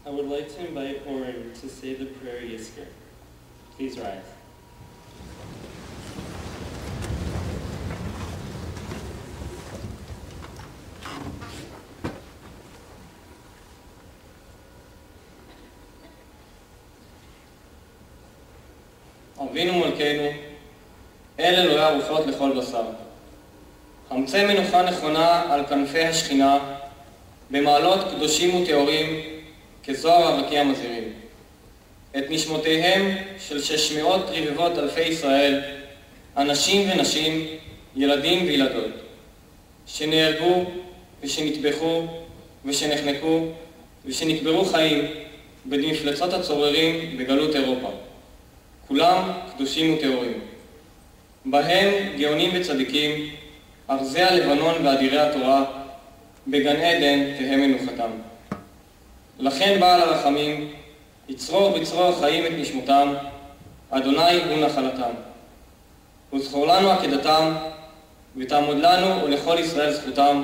I would like to invite Oren to say the prayer Yizkor. Please rise. אבינו מלכנו, אל אלוהי הרוחות לכל בשר. חמצי מנוחה נכונה על כנפי השכינה, במעלות קדושים וטהורים, כזוהר הרקיע מזהירים. את נשמותיהם של 600 רבבות אלפי ישראל, אנשים ונשים, ילדים וילדות, שנהרגו ושנטבחו ושנחנקו ושנקברו חיים במפלצות הצוררים בגלות אירופה. כולם קדושים וטהורים. בהם גאונים וצדיקים, ארזי הלבנון ואדירי התורה, בגן עדן תהא מנוחתם. לכן בעל הרחמים, יצרור בצרור חיים את נשמותם, אדוני הוא נחלתם. וזכור לנו עקדתם, ותעמוד לנו ולכל ישראל זכותם.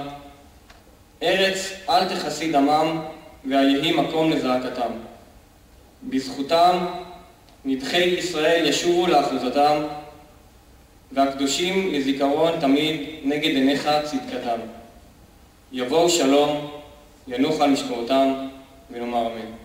ארץ אל תחסי דמם, ויהי מקום לזעקתם. בזכותם נדחי ישראל ישובו לאחוזתם, והקדושים לזיכרון תמיד נגד עיניך צדקתם. יבואו שלום, ינוח על משמרותם, ונאמר אמן.